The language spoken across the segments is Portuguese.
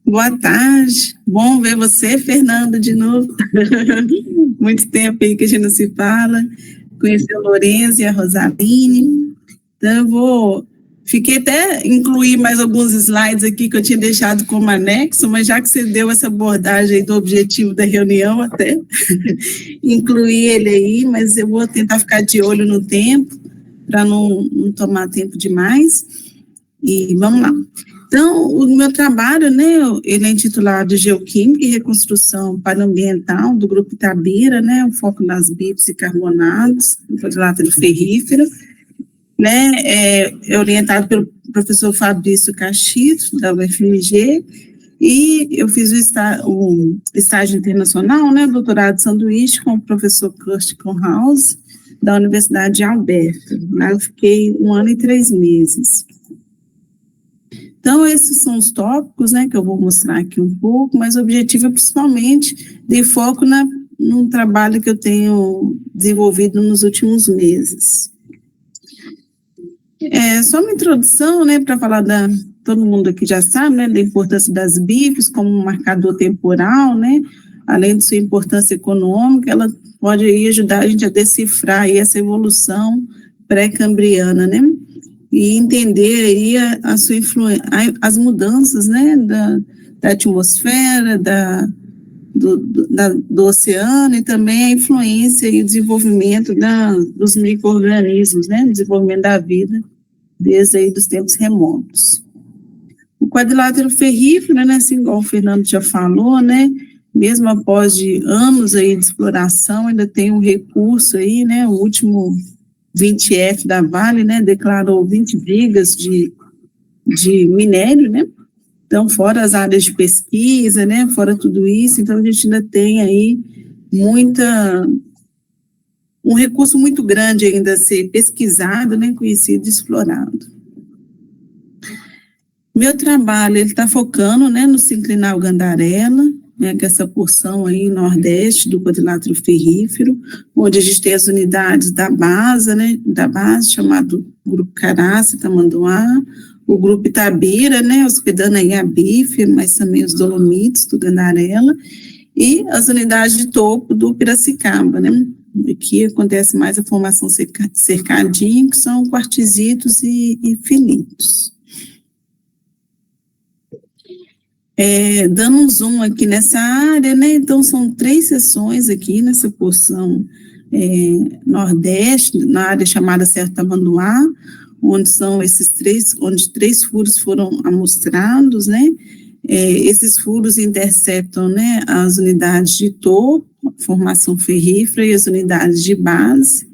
Boa tarde, bom ver você, Fernanda, de novo. Muito tempo aí que a gente não se fala. Conheci a Lorenza e a Rosaline. Então, fiquei até incluir mais alguns slides aqui que eu tinha deixado como anexo, mas já que você deu essa abordagem do objetivo da reunião, até incluir ele aí, mas eu vou tentar ficar de olho no tempo, para não tomar tempo demais. E vamos lá. Então, o meu trabalho, né, ele é intitulado Geoquímica e Reconstrução Paleoambiental do Grupo Itabira, né, o foco nas BIFs e carbonatos, no quadrilátero ferrífero, né, é orientado pelo professor Fabrício Cachito, da UFMG, e eu fiz o estágio internacional, né, doutorado de sanduíche com o professor Kurt Kohlhaas, da Universidade de Alberta. Lá eu fiquei 1 ano e 3 meses. Então, esses são os tópicos, né, que eu vou mostrar aqui um pouco, mas o objetivo é principalmente de foco no trabalho que eu tenho desenvolvido nos últimos meses. Só uma introdução, né, para falar todo mundo aqui já sabe, né, da importância das BIFs como um marcador temporal, né, além de sua importância econômica, ela pode aí ajudar a gente a decifrar aí essa evolução pré-cambriana, né, e entender aí a sua influência, as mudanças, né, da atmosfera, do oceano, e também a influência e o desenvolvimento dos micro-organismos, né, o desenvolvimento da vida desde aí dos tempos remotos. O quadrilátero ferrífero, né, assim, igual o Fernando já falou, né, mesmo após anos aí de exploração, ainda tem um recurso aí, né, o último 20F da Vale, né, declarou 20 brigas de minério, né, então fora as áreas de pesquisa, né, fora tudo isso, então a gente ainda tem aí um recurso muito grande ainda a ser pesquisado, né, conhecido e explorado. Meu trabalho, ele está focando, né, no sinclinal Gandarella, né, que é essa porção aí nordeste do quadrilátero ferrífero, onde a gente tem as unidades da base, né, chamado Grupo Caraça, Tamanduá, o Grupo Itabira, né, hospedando aí a BIF, mas também os Dolomites do Gandarella, e as unidades de topo do Piracicaba, né, aqui acontece mais a formação cercadinha, que são quartzitos e filitos. Dando um zoom aqui nessa área, né, então são 3 seções aqui nessa porção nordeste, na área chamada Serra Tamanduá, onde são onde 3 furos foram amostrados, né, esses furos interceptam, né, as unidades de topo, formação ferrífera e as unidades de base,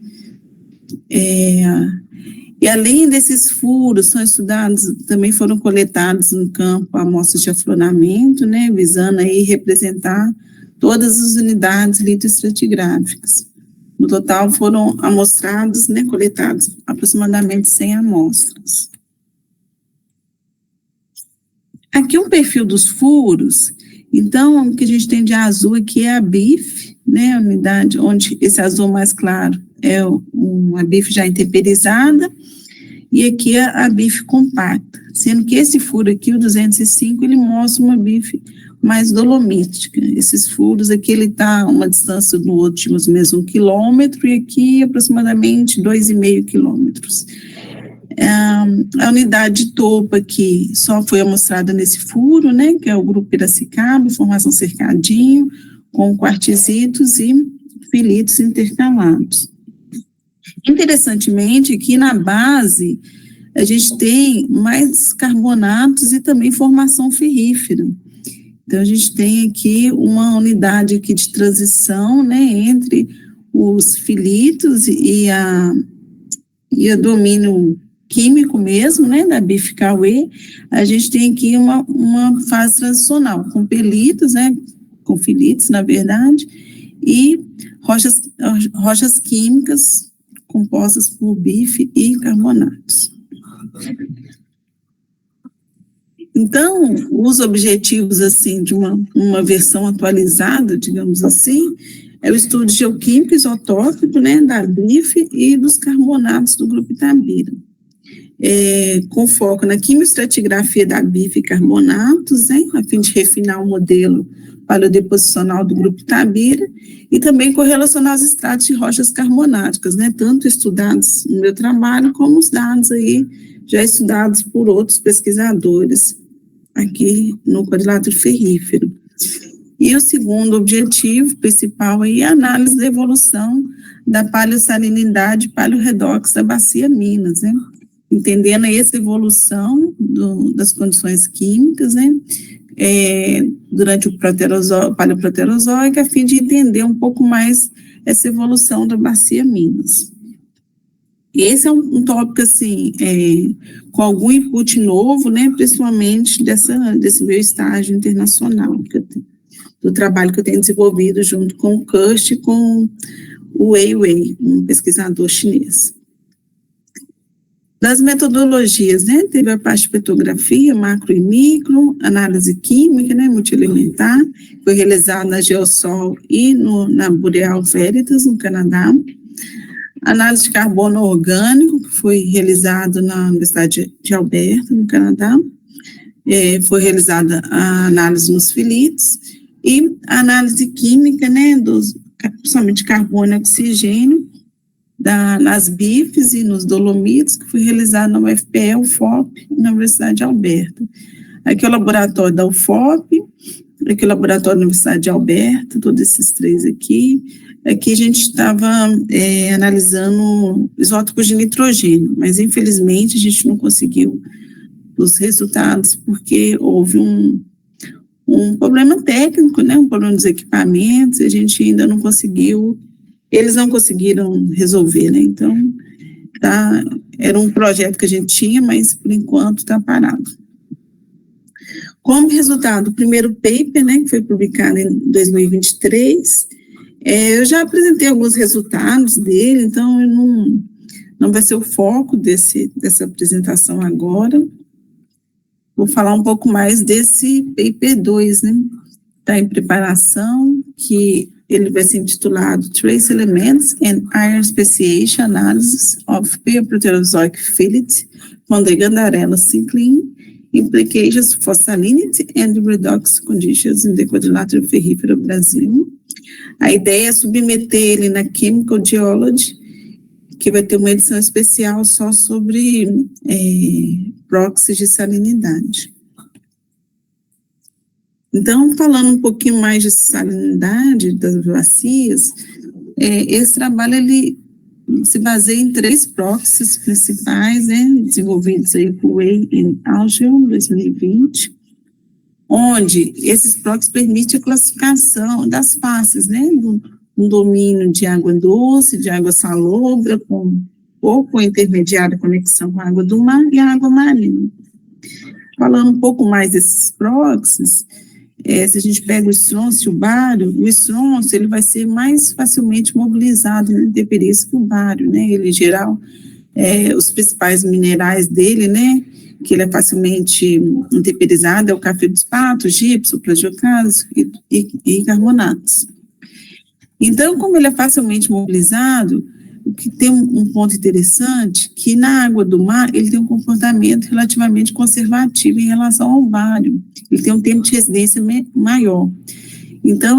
e além desses furos, são estudados, também foram coletados no campo amostras de afloramento, né, visando aí representar todas as unidades litoestratigráficas. No total foram amostrados, né, coletados aproximadamente 100 amostras. Aqui um perfil dos furos, então o que a gente tem de azul aqui é a BIF, né, a unidade onde esse azul mais claro é uma BIF já intemperizada, e aqui a BIF compacta, sendo que esse furo aqui, o 205, ele mostra uma BIF mais dolomítica. Esses furos aqui, ele está a uma distância do outro de mais ou menos 1 quilômetro, e aqui aproximadamente 2,5 quilômetros. A unidade de topo aqui só foi amostrada nesse furo, né, que é o Grupo Piracicaba, formação cercadinho, com quartzitos e filitos intercalados. Interessantemente, aqui na base, a gente tem mais carbonatos e também formação ferrífera. Então, a gente tem aqui uma unidade aqui de transição, né, entre os filitos e o domínio químico mesmo, né, da BIF-Cauê. A gente tem aqui uma fase transicional, com pelitos, né, com filitos, na verdade, e rochas químicas compostas por BIF e carbonatos. Então, os objetivos, assim, de uma versão atualizada, digamos assim, é o estudo geoquímico isotópico, né, da BIF e dos carbonatos do Grupo Itabira. com foco na quimioestratigrafia da bificarbonatos, a fim de refinar o modelo paleodeposicional do grupo Tabira, e também correlacionar os estratos de rochas carbonáticas, tanto estudados no meu trabalho, como os dados aí já estudados por outros pesquisadores aqui no quadrilátero ferrífero. E o segundo objetivo principal aí é a análise da evolução da paleossalinidade e paleoredox da bacia Minas, entendendo aí essa evolução das condições químicas, durante o paleoproterozoico, a fim de entender um pouco mais essa evolução da bacia Minas. Esse é um tópico, assim, com algum input novo, principalmente desse meu estágio internacional, do trabalho que eu tenho desenvolvido junto com o Kirst e com o Wei Wei, um pesquisador chinês. Das metodologias, teve a parte de petrografia, macro e micro, análise química, multielementar, foi realizada na Geosol e na Boreal Veritas, no Canadá. Análise de carbono orgânico, que foi realizado na Universidade de Alberta, no Canadá. Foi realizada a análise nos filitos e a análise química, principalmente carbono e oxigênio, nas BIFs e nos dolomitos, que foi realizado na UFPE, UFOP e na Universidade de Alberta. Aqui é o laboratório da UFOP, aqui é o laboratório da Universidade de Alberta, todos esses três aqui. Aqui a gente estava analisando isótopos de nitrogênio, mas infelizmente a gente não conseguiu os resultados porque houve um problema técnico, um problema dos equipamentos, e a gente ainda não conseguiu, eles não conseguiram resolver, então era um projeto que a gente tinha, mas por enquanto está parado. Como resultado, o primeiro paper, que foi publicado em 2023, eu já apresentei alguns resultados dele, então não vai ser o foco dessa apresentação agora. Vou falar um pouco mais desse paper 2, está em preparação, que ele vai ser intitulado Trace Elements and Iron Speciation Analysis of Paleoproterozoic Phyllite from the Gandarella Syncline, Implications for Salinity and Redox Conditions in the Quadrilátero Ferrífero Brasil. A ideia é submeter ele na Chemical Geology, que vai ter uma edição especial só sobre proxies de salinidade. Então, falando um pouquinho mais de salinidade das bacias, esse trabalho ele se baseia em 3 proxies principais, desenvolvidos aí por Wei e Algel, em 2020, onde esses proxies permitem a classificação das faces, um domínio de água doce, de água salobra, ou com intermediária conexão com a água do mar e a água marinha. Falando um pouco mais desses proxies, se a gente pega o estrôncio e o bário, o estrôncio ele vai ser mais facilmente mobilizado na interferência que o bário, Ele, em geral, os principais minerais dele, que ele é facilmente interferizado, é o cafedoespato, gipso, plagiocaso e carbonatos. Então, como ele é facilmente mobilizado, o que tem um ponto interessante, que na água do mar, ele tem um comportamento relativamente conservativo em relação ao bário. Ele tem um tempo de residência maior. Então,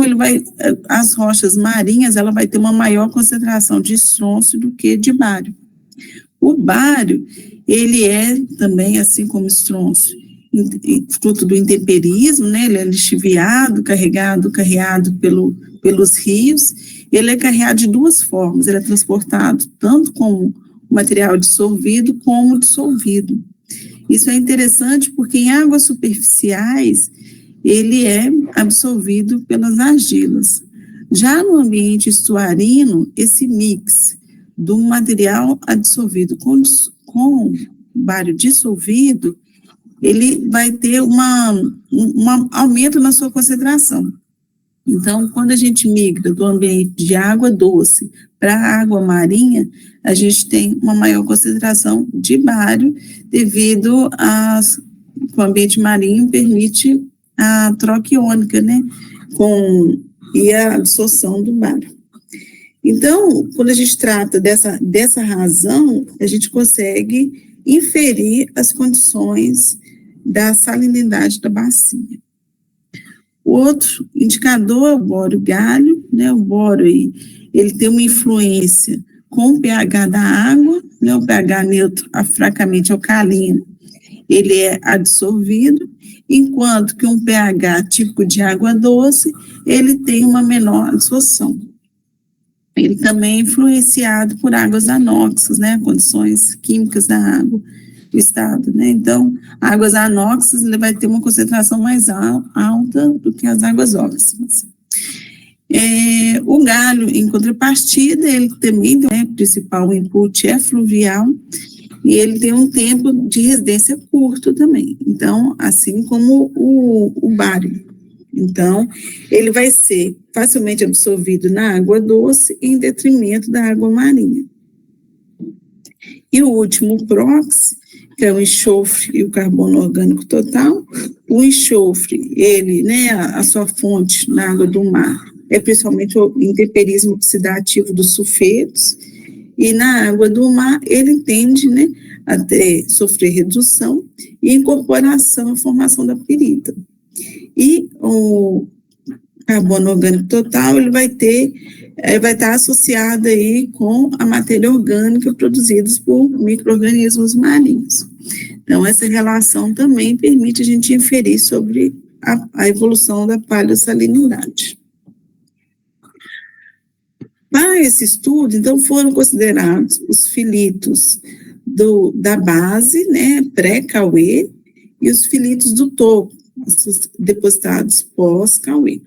as rochas marinhas, ela vai ter uma maior concentração de estrôncio do que de bário. O bário, ele é também, assim como o estrôncio, fruto do intemperismo, ele é lixiviado, carreado pelos rios. Ele é carreado de 2 formas, ele é transportado tanto como material dissolvido como dissolvido. Isso é interessante porque em águas superficiais ele é absorvido pelas argilas. Já no ambiente estuarino, esse mix do material adsorvido com bário dissolvido, ele vai ter um aumento na sua concentração. Então, quando a gente migra do ambiente de água doce para a água marinha, a gente tem uma maior concentração de bário, devido que o ambiente marinho permite a troca iônica, e a absorção do bário. Então, quando a gente trata dessa razão, a gente consegue inferir as condições da salinidade da bacia. O outro indicador é o boro galho, né? O boro ele tem uma influência com o pH da água, né? O pH neutro fracamente alcalino, ele é absorvido, enquanto que um pH típico de água doce, ele tem uma menor absorção. Ele também é influenciado por águas anóxicas, né? Condições químicas da água do estado, né? Então, águas anóxicas, ele vai ter uma concentração mais alta do que as águas óxidas. O galho, em contrapartida, ele também, né, principal input é fluvial, e ele tem um tempo de residência curto também, então, assim como o bário. Então, ele vai ser facilmente absorvido na água doce em detrimento da água marinha. E o último, o PROX, que é o enxofre e o carbono orgânico total. O enxofre, ele, né, a sua fonte na água do mar é principalmente o intemperismo oxidativo dos sulfetos, e na água do mar ele tende, né, a sofrer redução e incorporação à formação da pirita. E o carbono orgânico total, ele vai estar associado aí com a matéria orgânica produzida por micro-organismos marinhos. Então, essa relação também permite a gente inferir sobre a evolução da paleossalinidade. Para esse estudo, então, foram considerados os filitos da base, né, pré-Cauê, e os filitos do topo, depositados pós-Cauê.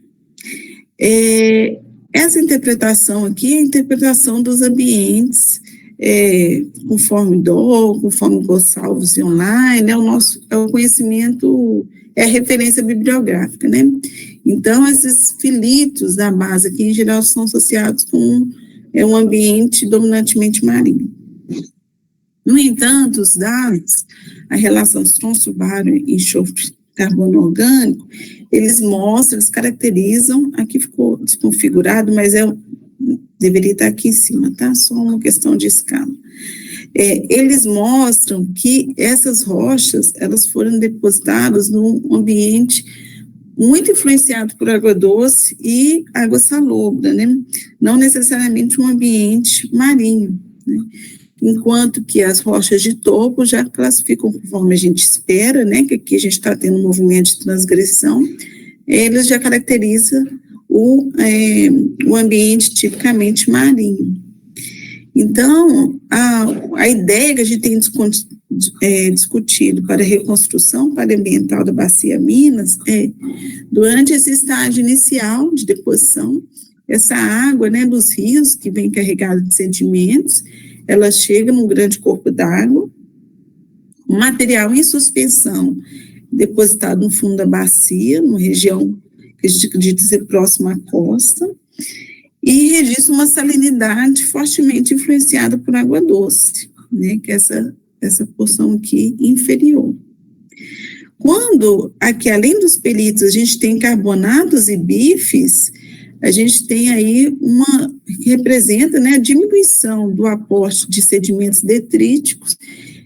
Essa interpretação aqui é a interpretação dos ambientes, conforme Dole, conforme Gonçalves e online, é o conhecimento, é a referência bibliográfica, né? Então, esses filitos da base aqui, em geral, são associados com um ambiente dominantemente marinho. No entanto, os dados, a relação de tronço bário e enxofre carbono orgânico, eles caracterizam, aqui ficou desconfigurado, mas deveria estar aqui em cima, tá? Só uma questão de escala. Eles mostram que essas rochas, elas foram depositadas num ambiente muito influenciado por água doce e água salobra, né? Não necessariamente um ambiente marinho, né? Enquanto que as rochas de topo já classificam conforme a gente espera, né? Que aqui a gente está tendo um movimento de transgressão, eles já caracterizam o ambiente tipicamente marinho. Então, a ideia que a gente tem discutido para a reconstrução paraambiental da Bacia Minas durante esse estágio inicial de deposição, essa água, né, dos rios que vem carregada de sedimentos, ela chega num grande corpo d'água, um material em suspensão depositado no fundo da bacia, numa região que a gente acredita ser próxima à costa, e registra uma salinidade fortemente influenciada por água doce, né, que é essa porção aqui inferior. Quando aqui, além dos pelitos, a gente tem carbonatos e bifes, a gente tem aí que representa, né, a diminuição do aporte de sedimentos detríticos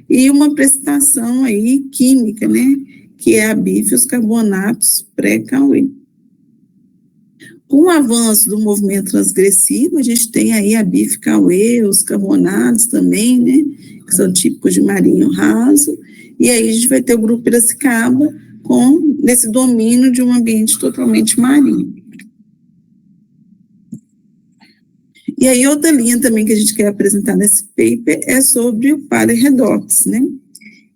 e uma precipitação aí química, né, que é a bife e os carbonatos pré-Cauê. Com o avanço do movimento transgressivo, a gente tem aí a bife-Cauê, os carbonatos também, né, que são típicos de marinho raso, e aí a gente vai ter o grupo Piracicaba nesse domínio de um ambiente totalmente marinho. E aí outra linha também que a gente quer apresentar nesse paper é sobre o paleoredox, né?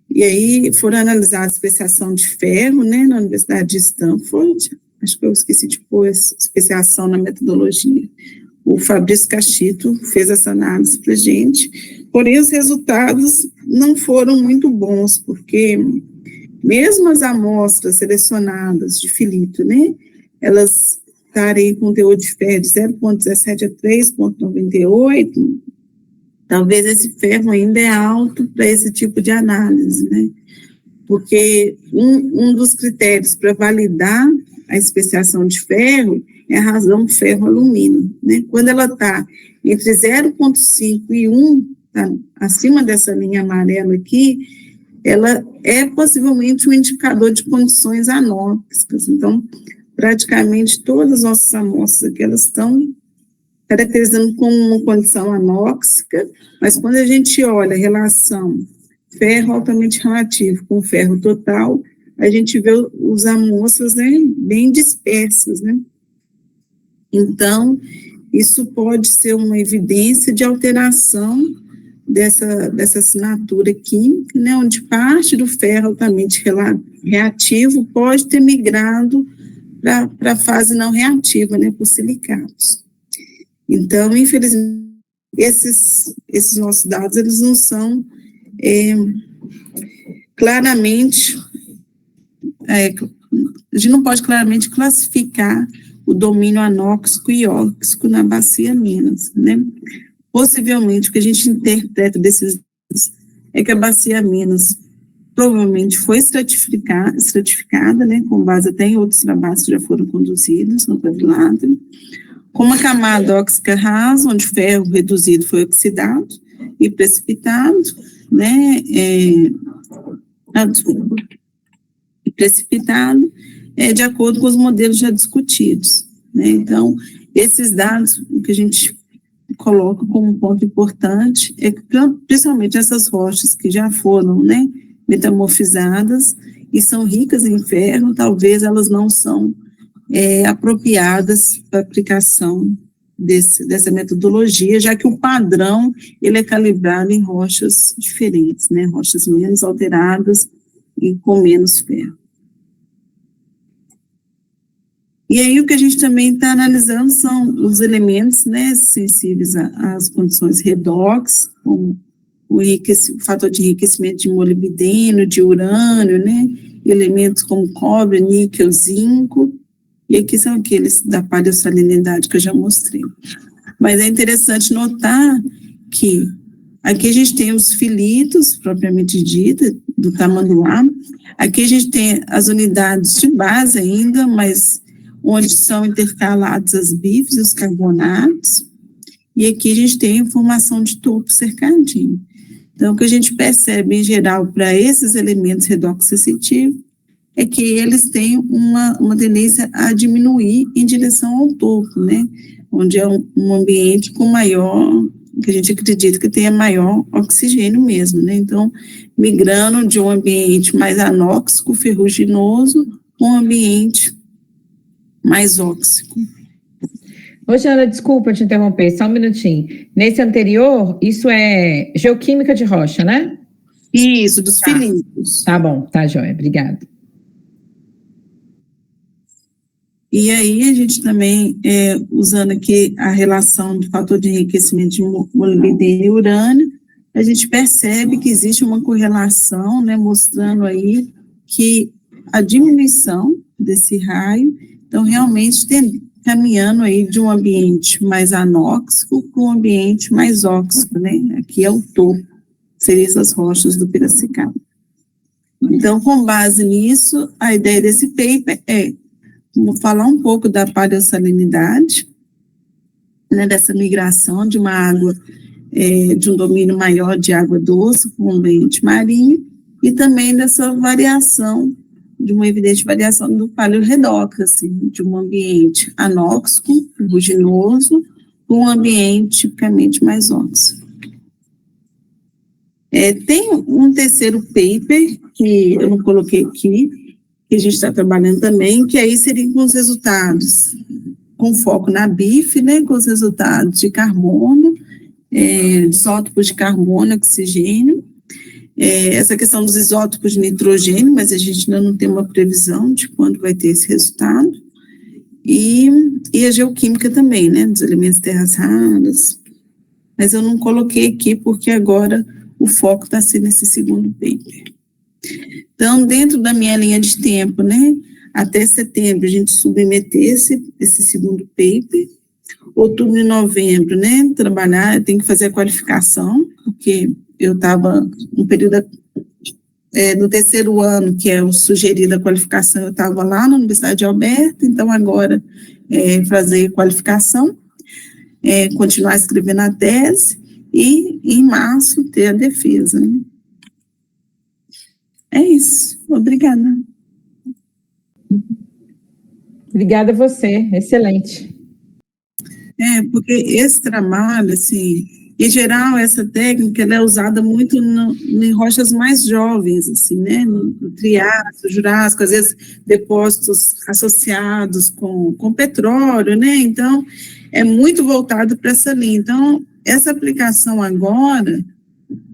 E aí foram analisadas a especiação de ferro, né, na Universidade de Stanford. Acho que eu esqueci de pôr essa especiação na metodologia. O Fabrício Cachito fez essa análise para a gente, porém os resultados não foram muito bons, porque mesmo as amostras selecionadas de filito, né, elas estarem com teor de ferro de 0,17 a 3,98, talvez esse ferro ainda é alto para esse tipo de análise, né? Porque um dos critérios para validar a especiação de ferro é a razão ferro-alumínio, né? Quando ela está entre 0,5 e 1, está acima dessa linha amarela aqui, ela é possivelmente um indicador de condições anóxicas. Então, praticamente todas as nossas amostras aqui, elas estão caracterizando como uma condição anóxica, mas quando a gente olha a relação ferro altamente relativo com ferro total, a gente vê os amostras, né, bem dispersas, né? Então, isso pode ser uma evidência de alteração dessa assinatura química, né, onde parte do ferro altamente reativo pode ter migrado para a fase não reativa, né, por silicatos. Então, infelizmente, esses nossos dados, eles não são claramente, a gente não pode claramente classificar o domínio anóxico e óxico na bacia Minas, né? Possivelmente, o que a gente interpreta desses é que a bacia Minas provavelmente foi estratificada, né, com base até em outros trabalhos que já foram conduzidos no quadrilátero, com uma camada óxica rasa, onde o ferro reduzido foi oxidado e precipitado, né, de acordo com os modelos já discutidos, né. Então, esses dados, o que a gente coloca como um ponto importante é que, principalmente essas rochas que já foram, né, metamorfizadas e são ricas em ferro, talvez elas não são apropriadas para a aplicação dessa metodologia, já que o padrão, ele é calibrado em rochas diferentes, né, rochas menos alteradas e com menos ferro. E aí o que a gente também está analisando são os elementos, né, sensíveis às condições redox, como o fator de enriquecimento de molibdênio, de urânio, né, elementos como cobre, níquel, zinco, e aqui são aqueles da paleossalinidade que eu já mostrei. Mas é interessante notar que aqui a gente tem os filitos, propriamente dita, do tamanduá, aqui a gente tem as unidades de base ainda, mas onde são intercalados as bifes e os carbonatos, e aqui a gente tem a informação de topo cercadinho. Então, o que a gente percebe, em geral, para esses elementos redoxsensitivos, é que eles têm uma tendência a diminuir em direção ao topo, né? Onde é um ambiente com maior, que a gente acredita que tenha maior oxigênio mesmo, né? Então, migrando de um ambiente mais anóxico, ferruginoso, para um ambiente mais óxico. Ô, Jana, desculpa te interromper, só um minutinho. Nesse anterior, isso é geoquímica de rocha, né? Isso, dos filitos. Tá bom, tá joia, obrigada. E aí a gente também, usando aqui a relação do fator de enriquecimento de molibdênio e urânio, a gente percebe que existe uma correlação, né, mostrando aí que a diminuição desse raio, então realmente caminhando aí de um ambiente mais anóxico para um ambiente mais óxico, né, aqui é o topo, seriam essas rochas do Piracicaba. Então, com base nisso, a ideia desse paper vou falar um pouco da paleossalinidade, né, dessa migração de uma água, de um domínio maior de água doce para um ambiente marinho, e também dessa variação, de uma evidente variação do paleorredox, assim, de um ambiente anóxico, ferruginoso, para um ambiente tipicamente mais óxico. Tem um terceiro paper, que eu não coloquei aqui, que a gente está trabalhando também, que aí seria com os resultados, com foco na BIF, né, com os resultados de carbono, isótopos de carbono, oxigênio, essa questão dos isótopos de nitrogênio, mas a gente ainda não tem uma previsão de quando vai ter esse resultado, e a geoquímica também, né, dos elementos terras raras, mas eu não coloquei aqui porque agora o foco está sendo nesse segundo paper. Então, dentro da minha linha de tempo, né, até setembro a gente submetesse esse segundo paper, outubro e novembro, né, trabalhar, eu tenho que fazer a qualificação, porque eu estava no período do terceiro ano, que é o sugerido a qualificação, eu estava lá na Universidade de Alberta, então agora fazer qualificação, continuar escrevendo a tese, e em março ter a defesa, né? É isso. Obrigada. Obrigada a você, excelente. Porque esse trabalho, assim, em geral, essa técnica ela é usada muito em rochas mais jovens, assim, né, no Triássico, Jurássico, às vezes depósitos associados com petróleo, né, então é muito voltado para essa linha. Então, essa aplicação agora,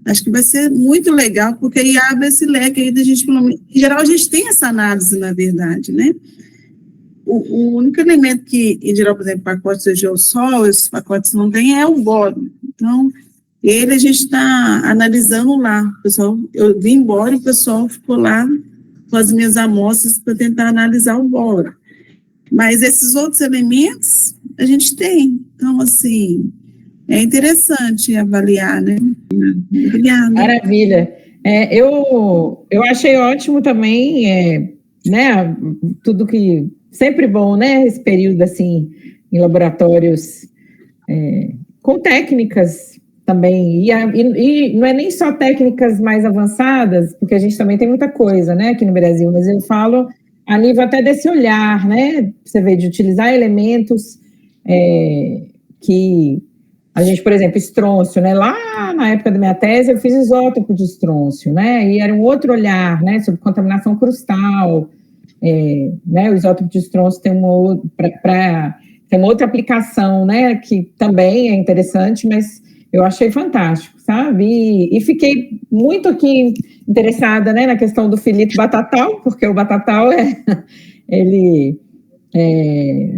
acho que vai ser muito legal, porque aí abre esse leque aí da gente, em geral, a gente tem essa análise, na verdade, né. O único elemento que, em geral, por exemplo, pacotes de geossol, esses pacotes não tem, é o boro. Então, ele a gente está analisando lá. O pessoal, eu vim embora e o pessoal ficou lá com as minhas amostras para tentar analisar o boro. Mas esses outros elementos a gente tem. Então, assim, é interessante avaliar, né? Obrigada. Maravilha. Eu achei ótimo também, né, tudo que... Sempre bom, né, esse período, assim, em laboratórios com técnicas também, e não é nem só técnicas mais avançadas, porque a gente também tem muita coisa, né, aqui no Brasil, mas eu falo a nível até desse olhar, né, você vê, de utilizar elementos que a gente, por exemplo, estrôncio, né, lá na época da minha tese eu fiz isótopo de estrôncio, né, e era um outro olhar, né, sobre contaminação crustal, né, o isótopo de estrôncio tem uma outra aplicação, né, que também é interessante, mas eu achei fantástico, sabe? E fiquei muito aqui interessada, né, na questão do filito batatal, porque o batatal ele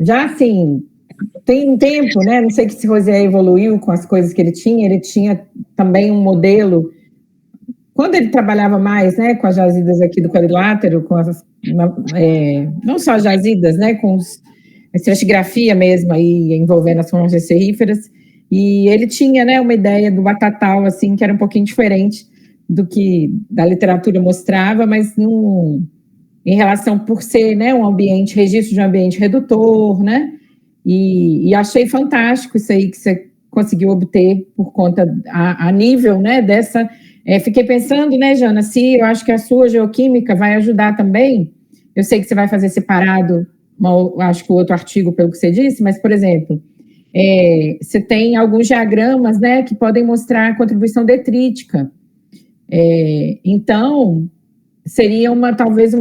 já assim tem um tempo, né? Não sei se Rosier evoluiu com as coisas que ele tinha também um modelo. Quando ele trabalhava mais, né, com as jazidas aqui do quadrilátero, com não só as jazidas, né, com a estratigrafia mesmo, aí, envolvendo as formas serríferas, e ele tinha, né, uma ideia do batatal, assim, que era um pouquinho diferente do que da literatura mostrava, mas em relação por ser, né, um ambiente, registro de um ambiente redutor, né, e achei fantástico isso aí que você conseguiu obter por conta, a nível, né, dessa... fiquei pensando, né, Jana, se eu acho que a sua geoquímica vai ajudar também. Eu sei que você vai fazer separado, acho que o outro artigo, pelo que você disse, mas, por exemplo, você tem alguns diagramas, né, que podem mostrar a contribuição detrítica. Então, seria talvez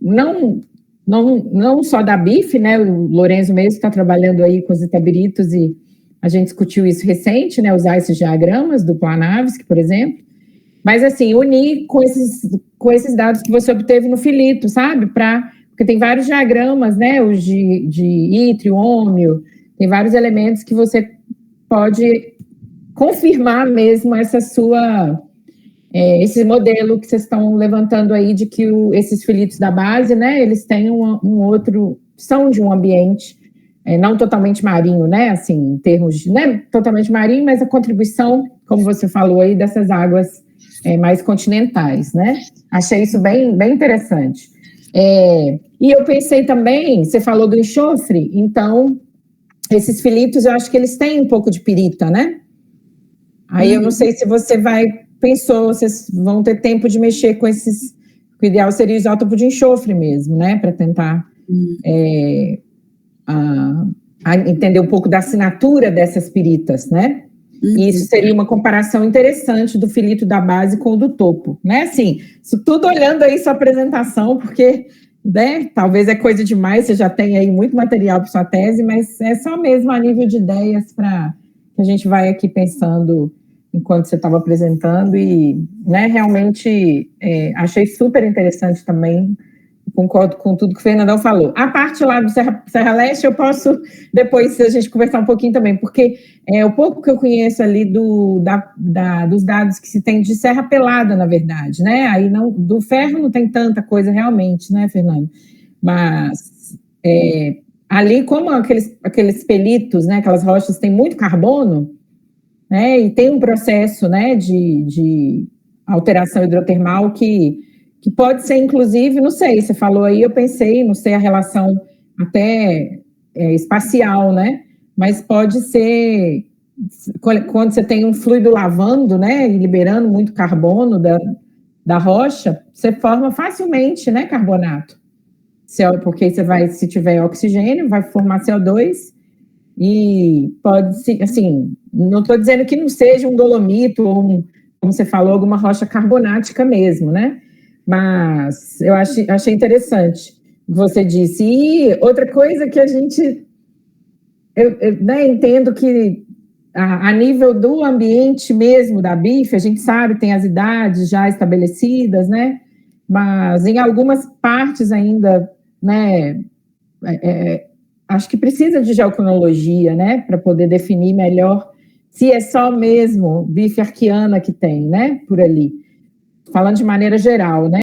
não só da BIF, né, o Lorenzo mesmo está trabalhando aí com os itabiritos e a gente discutiu isso recente, né, usar esses diagramas do Planavisk, por exemplo, mas, assim, unir com esses dados que você obteve no filito, sabe? Porque tem vários diagramas, né? Os de ítrio, ômio, tem vários elementos que você pode confirmar mesmo esse modelo que vocês estão levantando aí de que esses filitos da base, né? Eles têm são de um ambiente não totalmente marinho, né? Assim, em termos não é totalmente marinho, mas a contribuição, como você falou aí, dessas águas mais continentais, né? Achei isso bem, bem interessante. E eu pensei também, você falou do enxofre, então, esses filitos, eu acho que eles têm um pouco de pirita, né? Aí eu não sei se você pensou, vocês vão ter tempo de mexer com esses, o ideal seria o isótopo de enxofre mesmo, né? Para tentar entender um pouco da assinatura dessas piritas, né? E isso seria uma comparação interessante do filito da base com o do topo, né? Assim, isso tudo olhando aí sua apresentação, porque, né, talvez é coisa demais, você já tem aí muito material para sua tese, mas é só mesmo a nível de ideias para que a gente vai aqui pensando enquanto você estava apresentando e, né, realmente achei super interessante também. Concordo com tudo que o Fernandão falou. A parte lá do Serra Leste, eu posso depois a gente conversar um pouquinho também, porque o pouco que eu conheço ali dos dados que se tem de Serra Pelada, na verdade, né? Aí do ferro não tem tanta coisa realmente, né, Fernando? Mas ali, como aqueles pelitos, né, aquelas rochas têm muito carbono, né, e tem um processo, né, de alteração hidrotermal que pode ser, inclusive, não sei, você falou aí, eu pensei, não sei a relação até espacial, né? Mas pode ser quando você tem um fluido lavando, né, e liberando muito carbono da rocha, você forma facilmente, né, carbonato. Porque se tiver oxigênio, vai formar CO2 e pode, assim, não estou dizendo que não seja um dolomito ou, como você falou, alguma rocha carbonática mesmo, né? Mas eu achei interessante o que você disse. E outra coisa que a gente... Eu né, entendo que a nível do ambiente mesmo da bife, a gente sabe, tem as idades já estabelecidas, né? Mas em algumas partes ainda, né? Acho que precisa de geocronologia, né? Para poder definir melhor se é só mesmo bife arqueana que tem, né? Por ali. Falando de maneira geral, né?